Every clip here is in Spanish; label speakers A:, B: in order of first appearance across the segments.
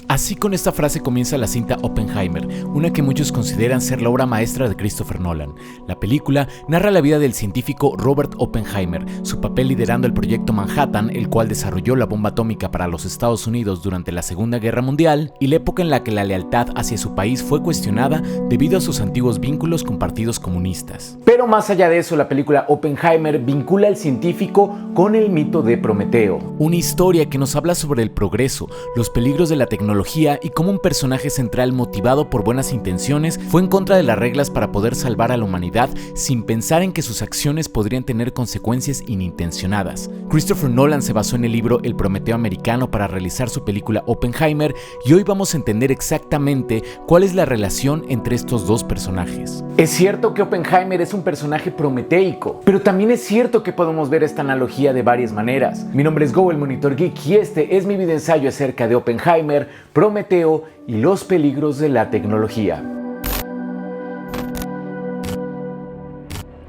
A: Así con esta frase comienza la cinta Oppenheimer, una que muchos consideran ser la obra maestra de Christopher Nolan. La película narra la vida del científico Robert Oppenheimer, su papel liderando el proyecto Manhattan, el cual desarrolló la bomba atómica para los Estados Unidos durante la Segunda Guerra Mundial, y la época en la que la lealtad hacia su país fue cuestionada debido a sus antiguos vínculos con partidos comunistas. Pero más allá de eso, la película Oppenheimer vincula al científico con el mito de Prometeo, una historia que nos habla sobre el progreso, los peligros de la tecnología y cómo un personaje central motivado por buenas intenciones fue en contra de las reglas para poder salvar a la humanidad sin pensar en que sus acciones podrían tener consecuencias inintencionadas. Christopher Nolan se basó en el libro El Prometeo americano para realizar su película Oppenheimer y hoy vamos a entender exactamente cuál es la relación entre estos dos personajes. Es cierto que Oppenheimer es un personaje prometeico, pero también es cierto que podemos ver esta analogía de varias maneras. Mi nombre es Go, el Monitor Geek, y este es mi videoensayo acerca de Oppenheimer, Prometeo y los peligros de la tecnología.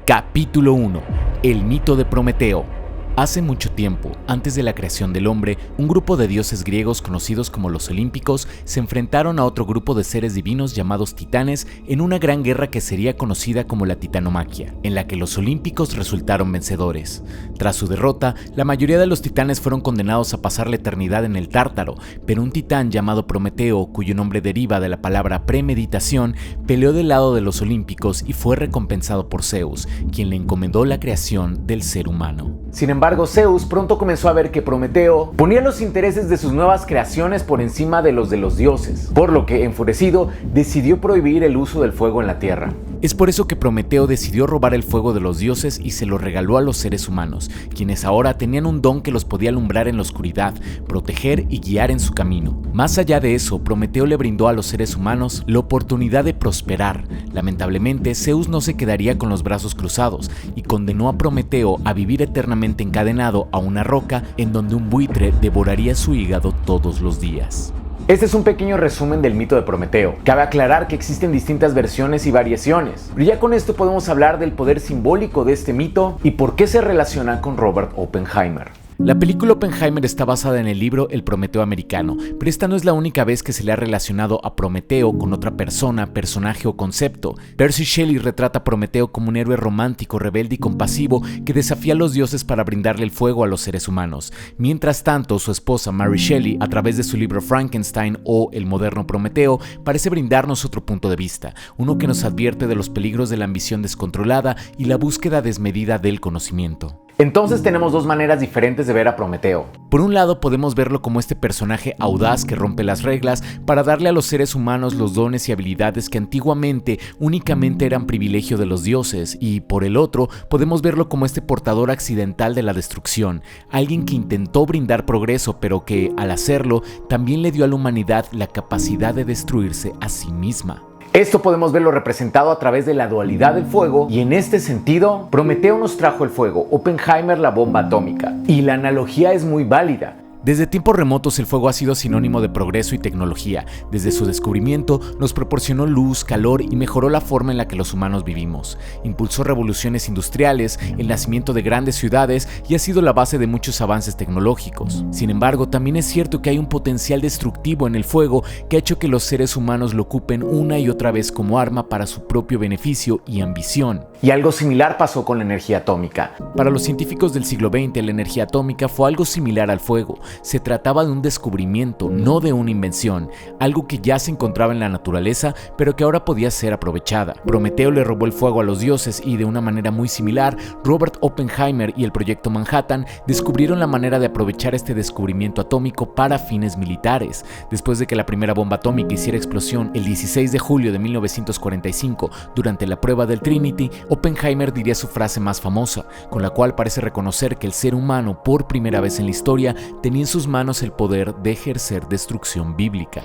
A: Capítulo 1. El mito de Prometeo. Hace mucho tiempo, antes de la creación del hombre, un grupo de dioses griegos conocidos como los Olímpicos se enfrentaron a otro grupo de seres divinos llamados titanes en una gran guerra que sería conocida como la Titanomaquia, en la que los Olímpicos resultaron vencedores. Tras su derrota, la mayoría de los titanes fueron condenados a pasar la eternidad en el Tártaro, pero un titán llamado Prometeo, cuyo nombre deriva de la palabra premeditación, peleó del lado de los Olímpicos y fue recompensado por Zeus, quien le encomendó la creación del ser humano. Sin embargo, Zeus pronto comenzó a ver que Prometeo ponía los intereses de sus nuevas creaciones por encima de los dioses, por lo que, enfurecido, decidió prohibir el uso del fuego en la tierra. Es por eso que Prometeo decidió robar el fuego de los dioses y se lo regaló a los seres humanos, quienes ahora tenían un don que los podía alumbrar en la oscuridad, proteger y guiar en su camino. Más allá de eso, Prometeo le brindó a los seres humanos la oportunidad de prosperar. Lamentablemente, Zeus no se quedaría con los brazos cruzados y condenó a Prometeo a vivir eternamente encadenado a una roca en donde un buitre devoraría su hígado todos los días. Este es un pequeño resumen del mito de Prometeo. Cabe aclarar que existen distintas versiones y variaciones, pero ya con esto podemos hablar del poder simbólico de este mito y por qué se relaciona con Robert Oppenheimer. La película Oppenheimer está basada en el libro El Prometeo americano, pero esta no es la única vez que se le ha relacionado a Prometeo con otra persona, personaje o concepto. Percy Shelley retrata a Prometeo como un héroe romántico, rebelde y compasivo que desafía a los dioses para brindarle el fuego a los seres humanos. Mientras tanto, su esposa Mary Shelley, a través de su libro Frankenstein o El moderno Prometeo, parece brindarnos otro punto de vista, uno que nos advierte de los peligros de la ambición descontrolada y la búsqueda desmedida del conocimiento. Entonces tenemos dos maneras diferentes de ver a Prometeo. Por un lado podemos verlo como este personaje audaz que rompe las reglas para darle a los seres humanos los dones y habilidades que antiguamente únicamente eran privilegio de los dioses, y por el otro podemos verlo como este portador accidental de la destrucción, alguien que intentó brindar progreso pero que, al hacerlo, también le dio a la humanidad la capacidad de destruirse a sí misma. Esto podemos verlo representado a través de la dualidad del fuego, y en este sentido, Prometeo nos trajo el fuego, Oppenheimer la bomba atómica, y la analogía es muy válida. Desde tiempos remotos el fuego ha sido sinónimo de progreso y tecnología. Desde su descubrimiento nos proporcionó luz, calor y mejoró la forma en la que los humanos vivimos. Impulsó revoluciones industriales, el nacimiento de grandes ciudades y ha sido la base de muchos avances tecnológicos. Sin embargo, también es cierto que hay un potencial destructivo en el fuego que ha hecho que los seres humanos lo ocupen una y otra vez como arma para su propio beneficio y ambición. Y algo similar pasó con la energía atómica. Para los científicos del siglo XX, la energía atómica fue algo similar al fuego. Se trataba de un descubrimiento, no de una invención, algo que ya se encontraba en la naturaleza, pero que ahora podía ser aprovechada. Prometeo le robó el fuego a los dioses y, de una manera muy similar, Robert Oppenheimer y el proyecto Manhattan descubrieron la manera de aprovechar este descubrimiento atómico para fines militares. Después de que la primera bomba atómica hiciera explosión el 16 de julio de 1945 durante la prueba del Trinity, Oppenheimer diría su frase más famosa, con la cual parece reconocer que el ser humano, por primera vez en la historia, tenía en sus manos el poder de ejercer destrucción bíblica.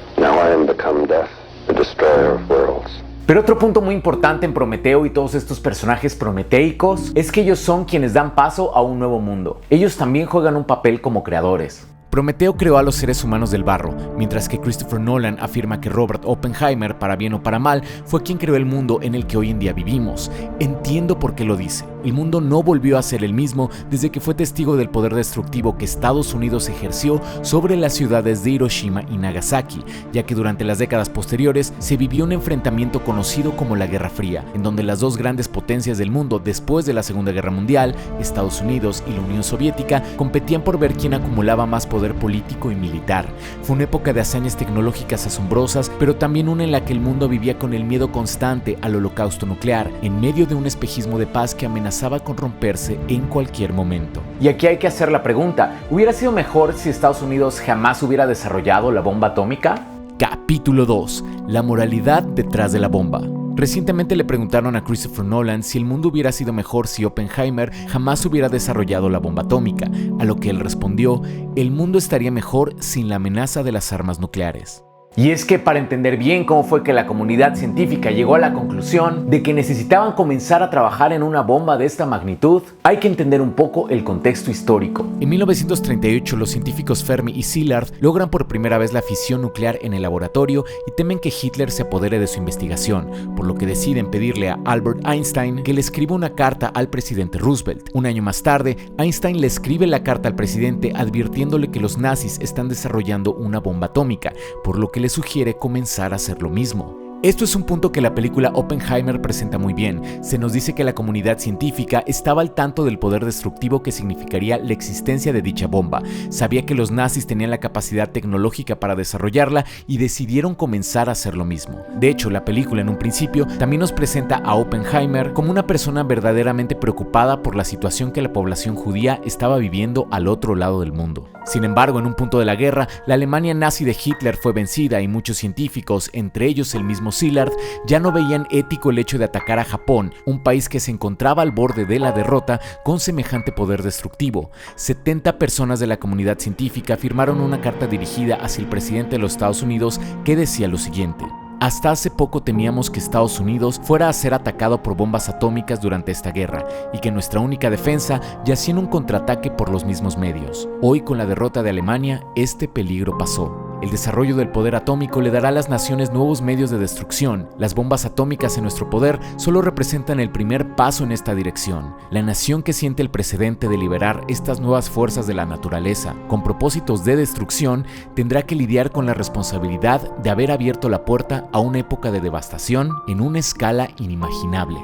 A: Pero otro punto muy importante en Prometeo y todos estos personajes prometeicos es que ellos son quienes dan paso a un nuevo mundo. Ellos también juegan un papel como creadores. Prometeo creó a los seres humanos del barro, mientras que Christopher Nolan afirma que Robert Oppenheimer, para bien o para mal, fue quien creó el mundo en el que hoy en día vivimos. Entiendo por qué lo dice. El mundo no volvió a ser el mismo desde que fue testigo del poder destructivo que Estados Unidos ejerció sobre las ciudades de Hiroshima y Nagasaki, ya que durante las décadas posteriores se vivió un enfrentamiento conocido como la Guerra Fría, en donde las dos grandes potencias del mundo después de la Segunda Guerra Mundial, Estados Unidos y la Unión Soviética, competían por ver quién acumulaba más poder político y militar. Fue una época de hazañas tecnológicas asombrosas, pero también una en la que el mundo vivía con el miedo constante al holocausto nuclear, en medio de un espejismo de paz que amenazaba con romperse en cualquier momento.
B: Y aquí hay que hacer la pregunta, ¿hubiera sido mejor si Estados Unidos jamás hubiera desarrollado la bomba atómica?
A: Capítulo 2. La moralidad detrás de la bomba. Recientemente le preguntaron a Christopher Nolan si el mundo hubiera sido mejor si Oppenheimer jamás hubiera desarrollado la bomba atómica, a lo que él respondió: el mundo estaría mejor sin la amenaza de las armas nucleares.
B: Y es que para entender bien cómo fue que la comunidad científica llegó a la conclusión de que necesitaban comenzar a trabajar en una bomba de esta magnitud, hay que entender un poco el contexto histórico.
A: En 1938, los científicos Fermi y Szilard logran por primera vez la fisión nuclear en el laboratorio y temen que Hitler se apodere de su investigación, por lo que deciden pedirle a Albert Einstein que le escriba una carta al presidente Roosevelt. Un año más tarde, Einstein le escribe la carta al presidente advirtiéndole que los nazis están desarrollando una bomba atómica, por lo que le sugiere comenzar a hacer lo mismo. Esto es un punto que la película Oppenheimer presenta muy bien. Se nos dice que la comunidad científica estaba al tanto del poder destructivo que significaría la existencia de dicha bomba, sabía que los nazis tenían la capacidad tecnológica para desarrollarla y decidieron comenzar a hacer lo mismo. De hecho, la película en un principio también nos presenta a Oppenheimer como una persona verdaderamente preocupada por la situación que la población judía estaba viviendo al otro lado del mundo. Sin embargo, en un punto de la guerra, la Alemania nazi de Hitler fue vencida y muchos científicos, entre ellos el mismo Szilard, ya no veían ético el hecho de atacar a Japón, un país que se encontraba al borde de la derrota con semejante poder destructivo. 70 personas de la comunidad científica firmaron una carta dirigida hacia el presidente de los Estados Unidos que decía lo siguiente: hasta hace poco temíamos que Estados Unidos fuera a ser atacado por bombas atómicas durante esta guerra y que nuestra única defensa yacía en un contraataque por los mismos medios. Hoy, con la derrota de Alemania, este peligro pasó. El desarrollo del poder atómico le dará a las naciones nuevos medios de destrucción. Las bombas atómicas en nuestro poder solo representan el primer paso en esta dirección. La nación que siente el precedente de liberar estas nuevas fuerzas de la naturaleza con propósitos de destrucción tendrá que lidiar con la responsabilidad de haber abierto la puerta a una época de devastación en una escala inimaginable.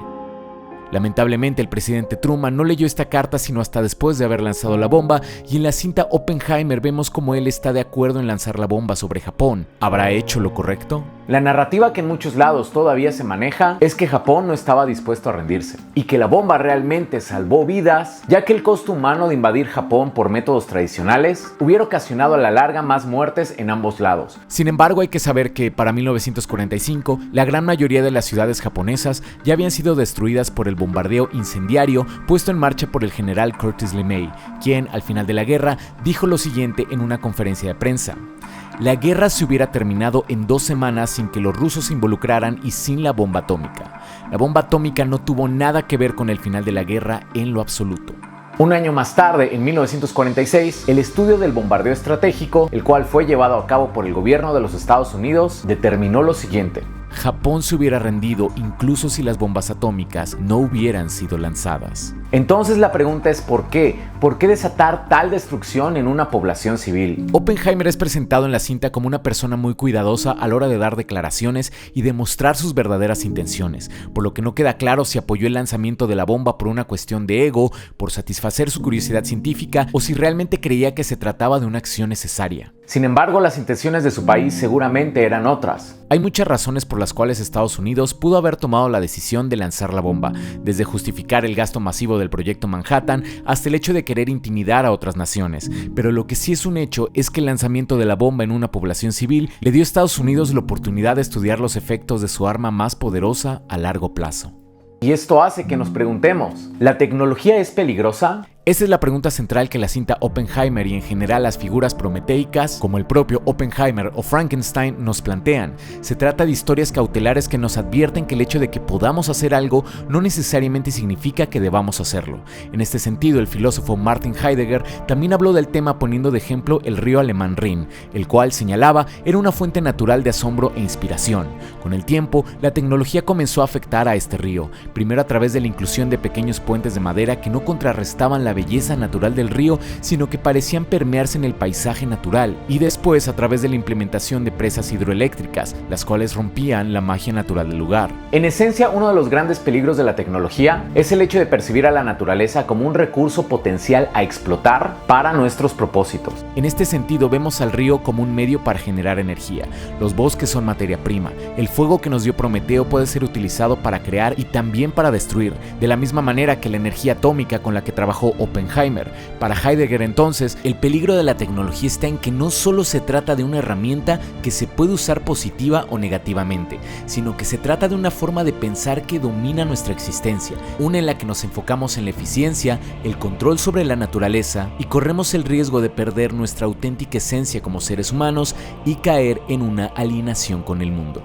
A: Lamentablemente, el presidente Truman no leyó esta carta sino hasta después de haber lanzado la bomba, y en la cinta Oppenheimer vemos cómo él está de acuerdo en lanzar la bomba sobre Japón. ¿Habrá hecho lo correcto?
B: La narrativa que en muchos lados todavía se maneja es que Japón no estaba dispuesto a rendirse y que la bomba realmente salvó vidas, ya que el costo humano de invadir Japón por métodos tradicionales hubiera ocasionado a la larga más muertes en ambos lados.
A: Sin embargo, hay que saber que para 1945 la gran mayoría de las ciudades japonesas ya habían sido destruidas por el bombardeo incendiario puesto en marcha por el general Curtis LeMay, quien al final de la guerra dijo lo siguiente en una conferencia de prensa: la guerra se hubiera terminado en 2 semanas sin que los rusos se involucraran y sin la bomba atómica. La bomba atómica no tuvo nada que ver con el final de la guerra en lo absoluto.
B: Un año más tarde, en 1946, el estudio del bombardeo estratégico, el cual fue llevado a cabo por el gobierno de los Estados Unidos, determinó lo siguiente:
A: Japón se hubiera rendido incluso si las bombas atómicas no hubieran sido lanzadas.
B: Entonces la pregunta es ¿por qué? ¿Por qué desatar tal destrucción en una población civil?
A: Oppenheimer es presentado en la cinta como una persona muy cuidadosa a la hora de dar declaraciones y demostrar sus verdaderas intenciones, por lo que no queda claro si apoyó el lanzamiento de la bomba por una cuestión de ego, por satisfacer su curiosidad científica, o si realmente creía que se trataba de una acción necesaria.
B: Sin embargo, las intenciones de su país seguramente eran otras.
A: Hay muchas razones por las cuales Estados Unidos pudo haber tomado la decisión de lanzar la bomba, desde justificar el gasto masivo del proyecto Manhattan hasta el hecho de querer intimidar a otras naciones. Pero lo que sí es un hecho es que el lanzamiento de la bomba en una población civil le dio a Estados Unidos la oportunidad de estudiar los efectos de su arma más poderosa a largo plazo.
B: Y esto hace que nos preguntemos, ¿la tecnología es peligrosa?
A: Esa es la pregunta central que la cinta Oppenheimer y en general las figuras prometeicas, como el propio Oppenheimer o Frankenstein, nos plantean. Se trata de historias cautelares que nos advierten que el hecho de que podamos hacer algo no necesariamente significa que debamos hacerlo. En este sentido, el filósofo Martin Heidegger también habló del tema poniendo de ejemplo el río alemán Rin, el cual, señalaba, era una fuente natural de asombro e inspiración. Con el tiempo, la tecnología comenzó a afectar a este río, primero a través de la inclusión de pequeños puentes de madera que no contrarrestaban la belleza natural del río, sino que parecían permearse en el paisaje natural, y después a través de la implementación de presas hidroeléctricas, las cuales rompían la magia natural del lugar.
B: En esencia, uno de los grandes peligros de la tecnología es el hecho de percibir a la naturaleza como un recurso potencial a explotar para nuestros propósitos.
A: En este sentido, vemos al río como un medio para generar energía. Los bosques son materia prima. El fuego que nos dio Prometeo puede ser utilizado para crear y también para destruir, de la misma manera que la energía atómica con la que trabajó Oppenheimer. Para Heidegger, entonces, el peligro de la tecnología está en que no solo se trata de una herramienta que se puede usar positiva o negativamente, sino que se trata de una forma de pensar que domina nuestra existencia, una en la que nos enfocamos en la eficiencia, el control sobre la naturaleza y corremos el riesgo de perder nuestra auténtica esencia como seres humanos y caer en una alienación con el mundo.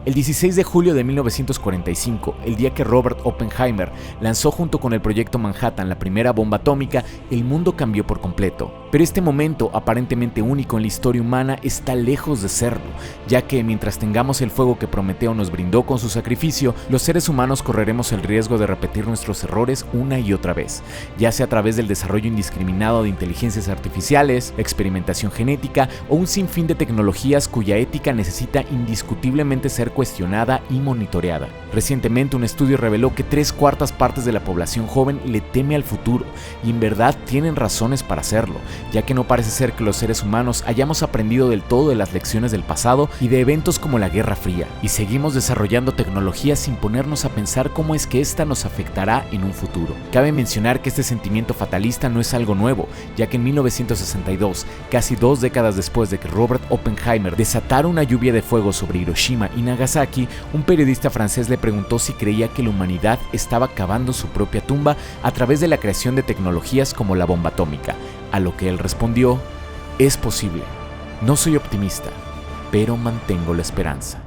A: El 16 de julio de 1945, el día que Robert Oppenheimer lanzó junto con el proyecto Manhattan la primera bomba atómica, el mundo cambió por completo. Pero este momento, aparentemente único en la historia humana, está lejos de serlo, ya que mientras tengamos el fuego que Prometeo nos brindó con su sacrificio, los seres humanos correremos el riesgo de repetir nuestros errores una y otra vez, ya sea a través del desarrollo indiscriminado de inteligencias artificiales, experimentación genética o un sinfín de tecnologías cuya ética necesita indiscutiblemente ser cuestionada y monitoreada. Recientemente un estudio reveló que 3/4 partes de la población joven le teme al futuro, y en verdad tienen razones para hacerlo, ya que no parece ser que los seres humanos hayamos aprendido del todo de las lecciones del pasado y de eventos como la Guerra Fría, y seguimos desarrollando tecnología sin ponernos a pensar cómo es que esta nos afectará en un futuro. Cabe mencionar que este sentimiento fatalista no es algo nuevo, ya que en 1962, casi 2 décadas después de que Robert Oppenheimer desatara una lluvia de fuego sobre Hiroshima y Nagasaki, un periodista francés le preguntó si creía que la humanidad estaba cavando su propia tumba a través de la creación de tecnologías como la bomba atómica, a lo que él respondió: es posible, no soy optimista, pero mantengo la esperanza.